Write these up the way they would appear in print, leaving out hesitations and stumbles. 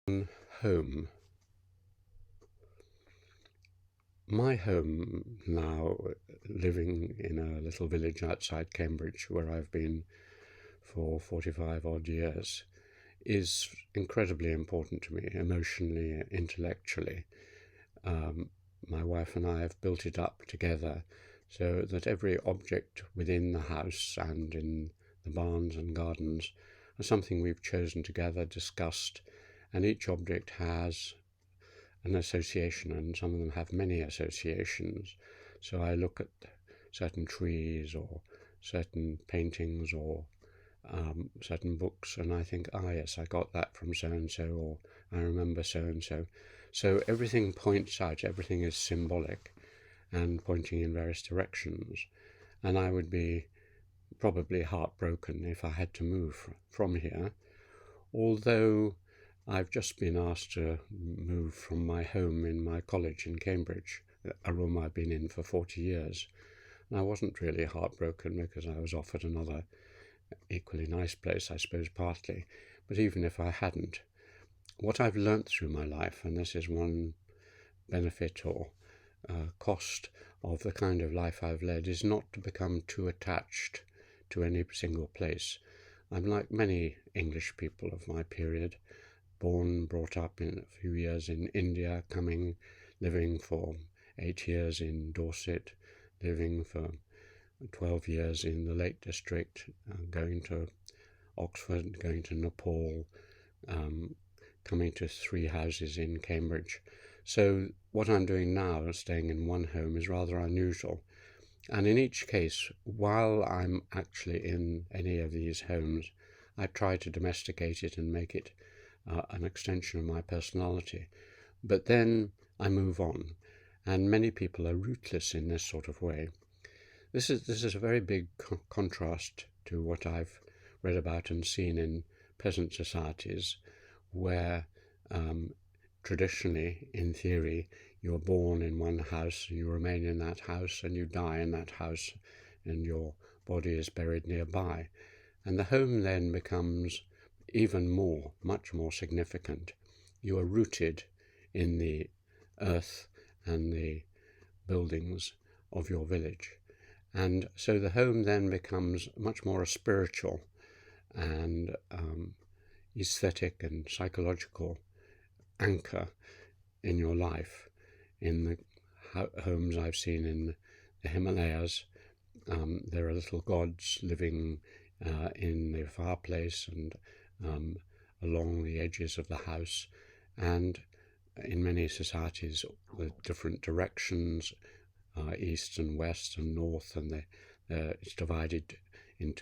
Home. My home now, living in a little village outside Cambridge, where I've been for 45 odd years, is incredibly important to me, emotionally, intellectually. My wife and I have built it up together so that every object within the house and in the barns and gardens are something we've chosen together, discussed, and each object has an association, and some of them have many associations. So I look at certain trees or certain paintings or certain books, and I think, yes, I got that from so-and-so, or I remember so-and-so. So everything points out, everything is symbolic and pointing in various directions. And I would be probably heartbroken if I had to move from here, although I've just been asked to move from my home in my college in Cambridge, a room I've been in for 40 years. And I wasn't really heartbroken because I was offered another equally nice place, I suppose, partly. But even if I hadn't, what I've learnt through my life, and this is one benefit or cost of the kind of life I've led, is not to become too attached to any single place. I'm like many English people of my period, born, brought up in a few years in India, living for 8 years in Dorset, living for 12 years in the Lake District, going to Oxford, going to Nepal, coming to 3 houses in Cambridge. So what I'm doing now, staying in one home, is rather unusual. And in each case, while I'm actually in any of these homes, I try to domesticate it and make it an extension of my personality. But then I move on, and many people are rootless in this sort of way. This is a very big contrast to what I've read about and seen in peasant societies, where traditionally, in theory, you're born in one house, and you remain in that house, and you die in that house, and your body is buried nearby. And the home then becomes even more, much more significant. You are rooted in the earth and the buildings of your village. And so the home then becomes much more a spiritual and aesthetic and psychological anchor in your life. In the homes I've seen in the Himalayas, there are little gods living in the fireplace and along the edges of the house, and in many societies the different directions, east and west and north, and it's divided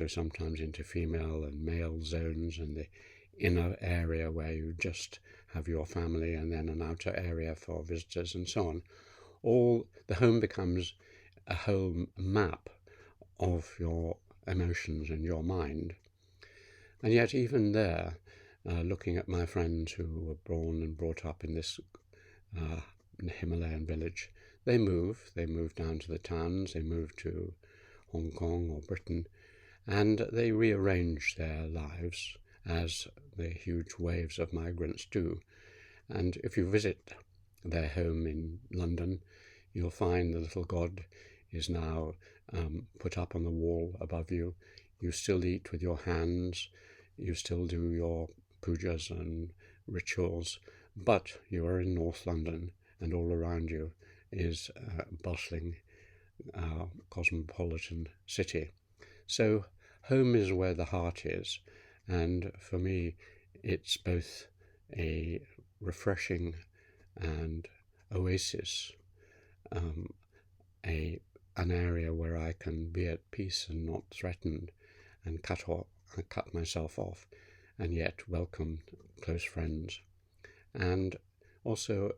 sometimes into female and male zones, and the inner area where you just have your family, and then an outer area for visitors and so on. The home becomes a home map of your emotions and your mind. And yet even there, looking at my friends who were born and brought up in this Himalayan village, they move down to the towns, they move to Hong Kong or Britain, and they rearrange their lives as the huge waves of migrants do. And if you visit their home in London, you'll find the little god is now put up on the wall above you. You still eat with your hands, you still do your pujas and rituals, but you are in North London, and all around you is a bustling cosmopolitan city. So home is where the heart is, and for me it's both a refreshing and oasis, an area where I can be at peace and not threatened, and cut myself off, and yet welcome close friends, and also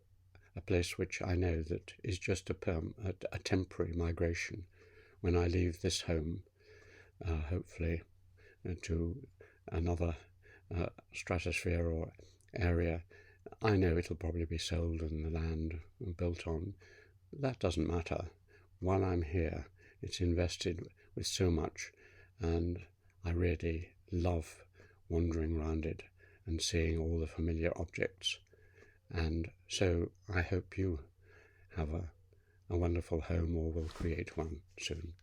a place which I know that is just a temporary migration. When I leave this home, hopefully to another stratosphere or area, I know it'll probably be sold and the land built on. That doesn't matter. While I'm here, it's invested with so much, and I really love wandering around it and seeing all the familiar objects. And so I hope you have a wonderful home, or will create one soon.